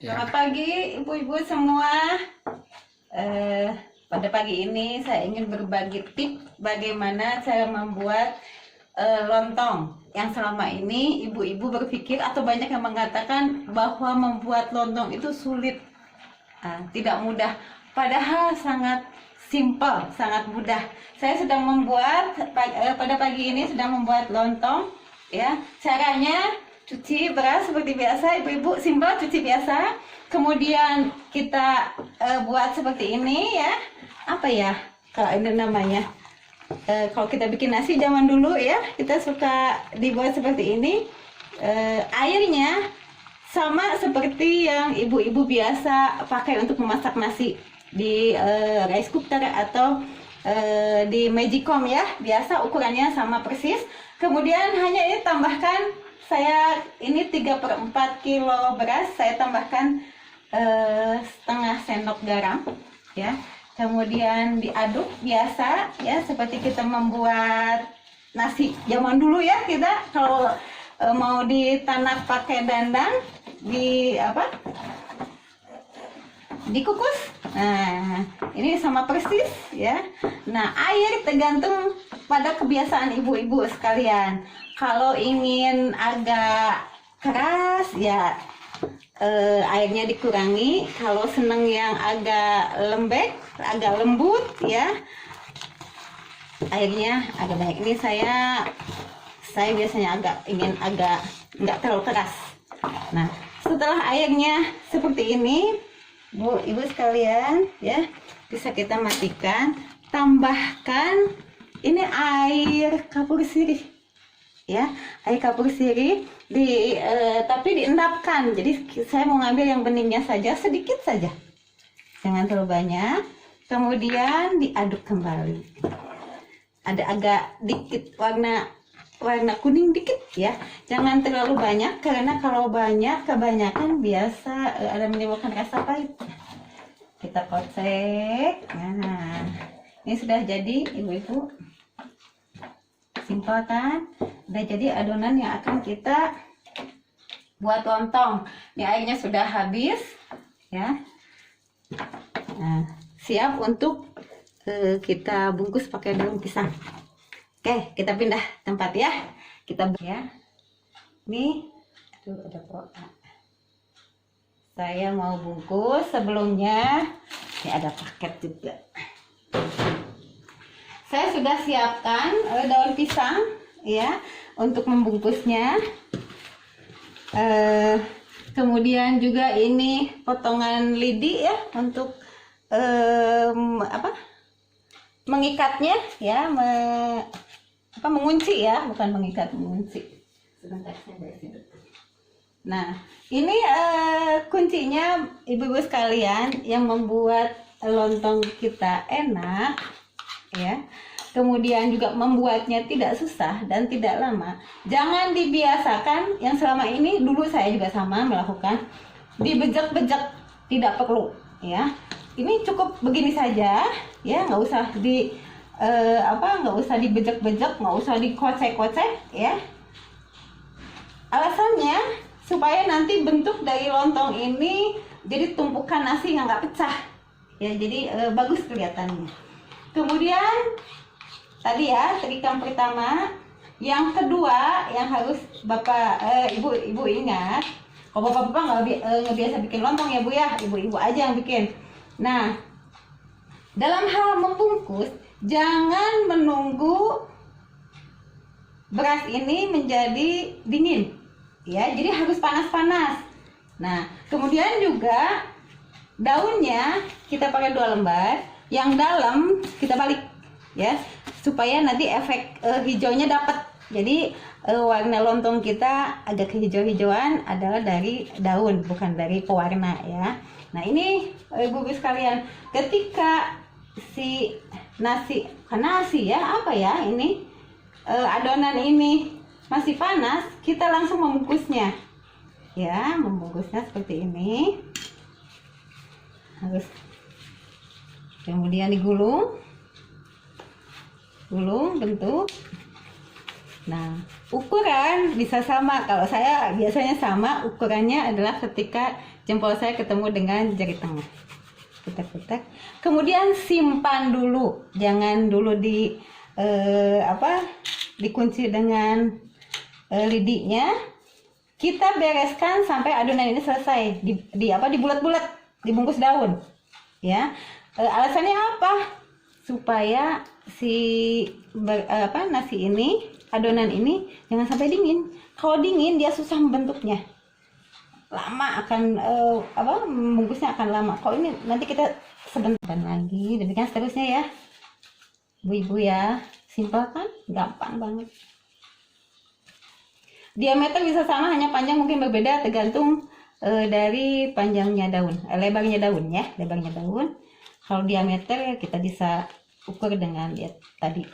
Ya. Selamat pagi ibu-ibu semua. Pada pagi ini saya ingin berbagi tips bagaimana cara membuat lontong. Yang selama ini ibu-ibu berpikir atau banyak yang mengatakan bahwa membuat lontong itu sulit, tidak mudah. Padahal sangat simpel, sangat mudah. Saya sedang membuat pada pagi ini sedang membuat lontong. Ya, caranya cuci beras seperti biasa, ibu-ibu, simpel, cuci biasa. Kemudian kita buat seperti ini ya. Apa ya kalau ini namanya? Kalau kita bikin nasi zaman dulu ya, kita suka dibuat seperti ini. Airnya sama seperti yang ibu-ibu biasa pakai untuk memasak nasi di rice cooker atau di Magicom ya. Biasa ukurannya sama persis. Kemudian hanya ini tambahkan, saya ini 3/4 kilo beras, saya tambahkan setengah sendok garam ya. Kemudian diaduk biasa ya, seperti kita membuat nasi zaman dulu ya. Kita kalau mau ditanak pakai dandang, dikukus. Nah, ini sama persis ya. Nah, air tergantung pada kebiasaan ibu-ibu sekalian. Kalau ingin agak keras ya airnya dikurangi. Kalau seneng yang agak lembek, agak lembut ya, airnya agak banyak. Ini saya biasanya ingin agak nggak terlalu keras. Nah, setelah airnya seperti ini, Bu, Ibu sekalian ya, bisa kita matikan. Tambahkan ini air kapur sirih ya, air kapur sirih tapi diendapkan. Jadi saya mau ngambil yang beningnya saja, sedikit saja, jangan terlalu banyak. Kemudian diaduk kembali. Ada agak dikit warna kuning dikit ya, jangan terlalu banyak, karena kalau kebanyakan biasa ada menimbulkan rasa pahit. Kita kocek. Nah, ini sudah jadi ibu-ibu, simpel kan? Udah jadi adonan yang akan kita buat lontong. Ini airnya sudah habis ya. Nah, siap untuk kita bungkus pakai daun pisang. Oke, kita pindah tempat ya. Kita ya. Nih, aduh ada kotak. Saya mau bungkus, sebelumnya ya ada paket juga. Saya sudah siapkan daun pisang ya untuk membungkusnya. Kemudian juga ini potongan lidi ya untuk mengikatnya ya, mengunci ya, bukan mengikat, mengunci. Sebentar saya beresin. Nah, ini kuncinya ibu-ibu sekalian yang membuat lontong kita enak ya. Kemudian juga membuatnya tidak susah dan tidak lama. Jangan dibiasakan yang selama ini, dulu saya juga sama melakukan, dibejek-bejek, tidak perlu ya. Ini cukup begini saja ya, nggak usah nggak usah dibejek-bejek, nggak usah dikocek-kocek ya. Alasannya supaya nanti bentuk dari lontong ini jadi tumpukan nasi yang nggak pecah ya, jadi bagus kelihatannya. Kemudian tadi ya trik yang pertama. Yang kedua yang harus ibu ingat, kalau bapak nggak biasa bikin lontong ya Bu ya, ibu-ibu aja yang bikin. Nah, dalam hal membungkus, jangan menunggu beras ini menjadi dingin ya, jadi harus panas-panas. Nah, kemudian juga daunnya kita pakai 2 lembar, yang dalam kita balik ya, supaya nanti efek hijaunya dapat. Jadi warna lontong kita agak kehijau-hijauan adalah dari daun, bukan dari pewarna ya. Nah, ini ibu-ibu sekalian, ketika si nasi ini adonan ini masih panas, kita langsung membungkusnya ya. Membungkusnya seperti ini, harus kemudian digulung bentuk. Nah, ukuran bisa sama. Kalau saya biasanya sama ukurannya adalah ketika jempol saya ketemu dengan jari tengah. Putar-putar. Kemudian simpan dulu, jangan dulu dikunci dengan lidinya. Kita bereskan sampai adonan ini selesai, dibulat-bulat, dibungkus daun, ya. Alasannya apa? Supaya nasi ini, adonan ini jangan sampai dingin. Kalau dingin dia susah membentuknya, lama akan membungkusnya akan lama. Kalau ini nanti kita sebentar lagi, demikian seterusnya ya, ibu-ibu ya. Simpel kan, gampang banget. Diameter bisa sama, hanya panjang mungkin berbeda tergantung dari panjangnya daun, lebarnya daun ya, lebarnya daun. Kalau diameter kita bisa ukur dengan lihat tadi.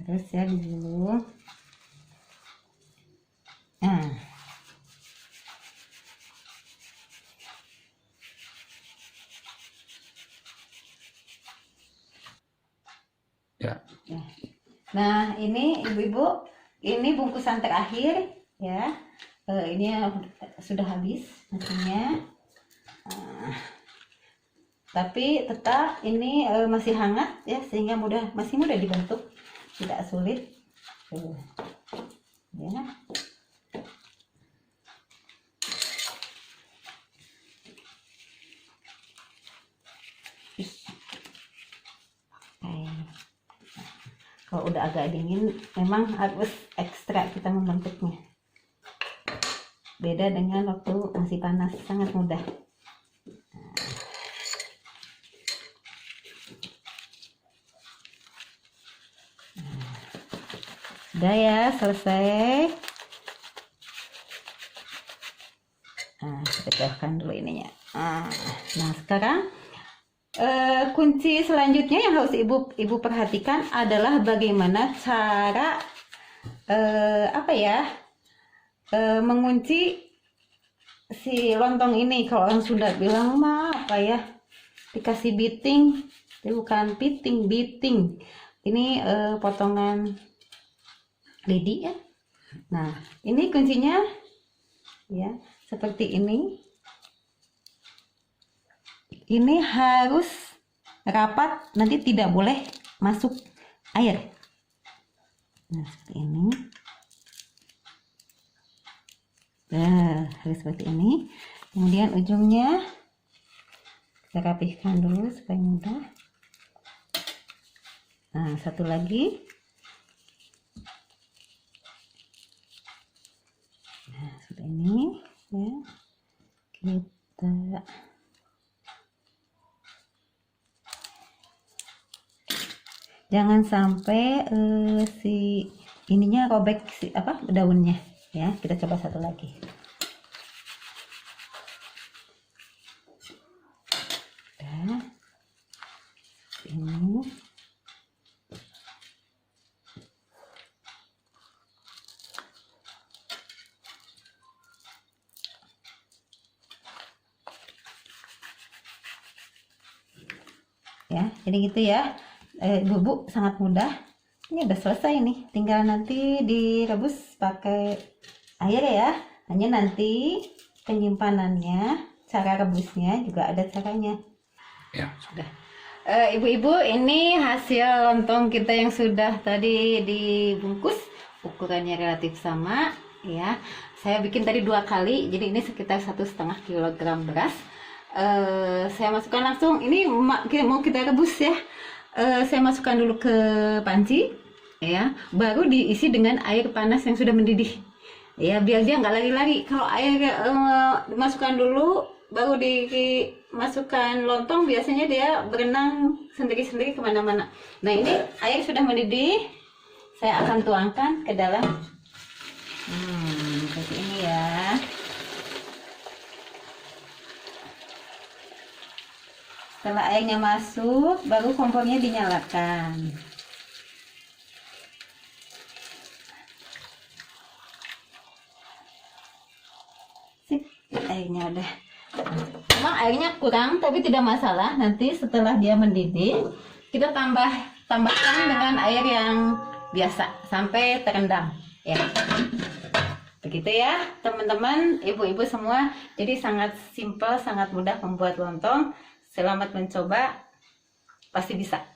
Terus ya dulu. Nah, Ya. nah ini ibu-ibu, ini bungkusan terakhir ya. Ini sudah habis nasinya. Tapi tetap ini masih hangat ya, sehingga masih mudah dibentuk, tidak sulit. Ya. Kalau udah agak dingin memang harus ekstra kita membentuknya. Beda dengan waktu masih panas, sangat mudah. Sudah ya, selesai. Nah, kita jauhkan dulu ininya. Nah, sekarang kunci selanjutnya yang harus ibu perhatikan adalah bagaimana cara mengunci si lontong ini. Kalau orang Sunda bilang dikasih biting, tapi bukan piting, biting. Ini potongan lidi ya. Nah, ini kuncinya ya, seperti ini. Ini harus rapat, nanti tidak boleh masuk air. Nah, seperti ini. Nah, harus seperti ini. Kemudian ujungnya kita rapihkan dulu supaya mudah. Nah, satu lagi. Nah, seperti ini ya. Kita jangan sampai si ininya robek, daunnya ya. Kita coba satu lagi. Udah. Ini ya, jadi gitu ya. Ibu-ibu, sangat mudah. Ini udah selesai nih, tinggal nanti direbus pakai air ya. Hanya nanti penyimpanannya, cara rebusnya juga ada caranya. Ya. Sudah. Ibu-ibu, ini hasil lontong kita yang sudah tadi dibungkus. Ukurannya relatif sama ya. Saya bikin tadi 2 kali, jadi ini sekitar 1,5 kilogram beras. Saya masukkan langsung, ini mau kita rebus ya. Saya masukkan dulu ke panci ya, baru diisi dengan air panas yang sudah mendidih ya, biar dia nggak lari-lari. Kalau air dimasukkan dulu baru dimasukkan lontong, biasanya dia berenang sendiri-sendiri kemana-mana. Nah, ini air sudah mendidih, saya akan tuangkan ke dalam seperti ini ya. Setelah airnya masuk, baru kompornya dinyalakan. Airnya udah. Memang airnya kurang tapi tidak masalah. Nanti setelah dia mendidih, kita tambahkan dengan air yang biasa sampai terendam. Ya. Begitu ya, teman-teman, ibu-ibu semua. Jadi sangat simpel, sangat mudah membuat lontong. Selamat mencoba. Pasti bisa.